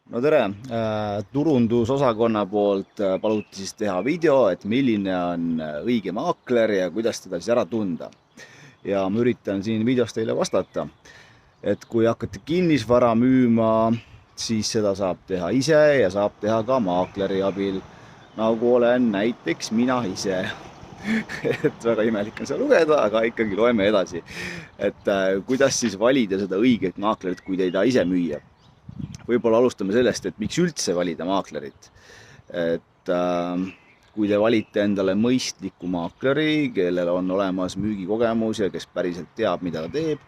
No tere, turundusosakonna poolt paluti siis teha video, et milline on õige maakler ja kuidas teda siis ära tunda. Ja ma üritan siin videos teile vastata, et kui hakkate kinnisvara müüma, siis seda saab teha ise ja saab teha ka maakleri abil, nagu olen näiteks mina ise. Et väga imelik on seda lugeda, aga ikkagi loeme edasi. Et kuidas siis valida seda õiget maaklerit, kui te ei taha ise müüa. Võib-olla alustame sellest, et miks üldse valida maaklerit. Et kui te valite endale mõistliku maakleri, kellel on olemas müügikogemus ja kes päriselt teab, mida ta teeb,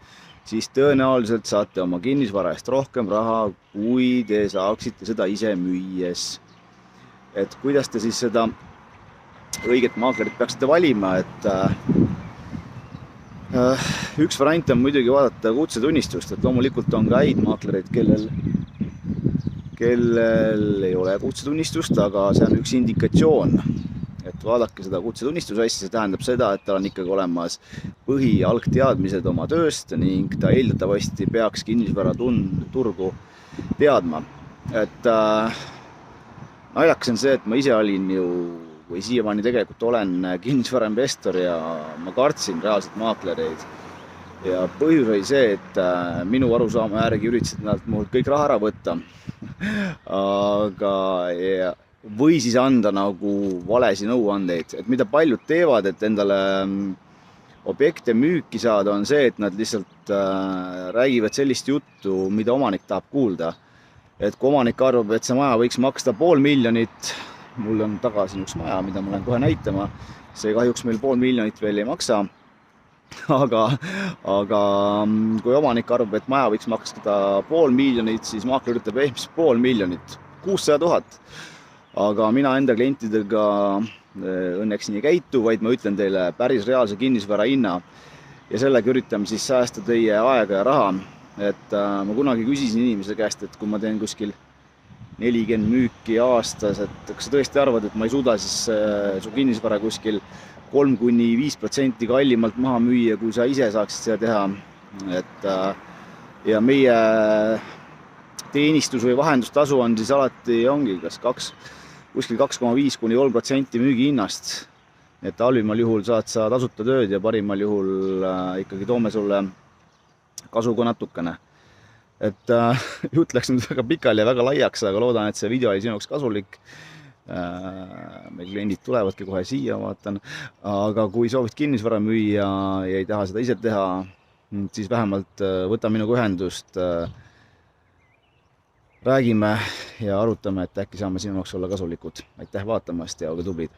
siis tõenäoliselt saate oma kinnisvara eest rohkem raha, kui te saaksite seda ise müües. Et kuidas te siis seda õiget maaklerit peaksite valima, et üks variant on muidugi vaadata kutsetunnistust, et loomulikult on ka häid maaklereid, kellel ei ole kutsetunnistust, aga see on üks indikatsioon, et vaadake seda kutsetunnistuse asja, see tähendab seda, et tal on ikkagi olemas algteadmised oma tööst ning ta eeldatavasti peaks kinnisvara turgu teadma. Et naljakas on see, et ma ise olin ju või siiamaani tegelikult olen kinnisvarainvestor ja ma kartsin reaalselt maaklereid. Ja põhjus oli see, et minu arusaama järgi üritasid nad mult kõik raha ära võtta. Aga või siis anda nagu valesi nõuandeid, et mida paljud teevad, et endale objekte müüki saada, on see, et nad lihtsalt räägivad sellist juttu, mida omanik tahab kuulda. Et kui omanik arvab, et see maja võiks maksta 500 000, mul on taga siin üks maja, mida ma lähen kohe näitama, see kahjuks meil 500 000 veel ei maksa. Aga kui omanik arvab, et maja võiks maksta 500 000, siis maakler ütleb, mis 500 000, 600 000. Aga mina enda klientidega õnneks nii käitu, vaid ma ütlen teile päris reaalse kinnisvara hinna. Ja sellega üritame siis säästa teie aega ja raha. Et ma kunagi küsisin inimese käest, et kui ma teen kuskil 40 müüki aastas, et kas sa tõesti arvad, et ma ei suuda siis su kinnisvara kuskil 3–5% kallimalt maha müüa, kui sa ise saaksid seda teha. Et, ja meie teenistus või vahendustasu on siis alati ongi kas kuskil 2,5–3% müügihinnast. Et halvimal juhul saad sa tasuta tööd ja parimal juhul ikkagi toome sulle kasu ka natukene. Et jutt läks nüüd väga pikali ja väga laiaks, aga loodan, et see video oli sinuks kasulik. Meil kliendid tulevadki kohe siia, vaatan. Aga kui soovid kinnisvara müüa ja ei taha seda ise teha, siis vähemalt võta minuga ühendust. Räägime ja arutame, et äkki saame sinuks olla kasulikud. Aitäh vaatamast ja olge tublid!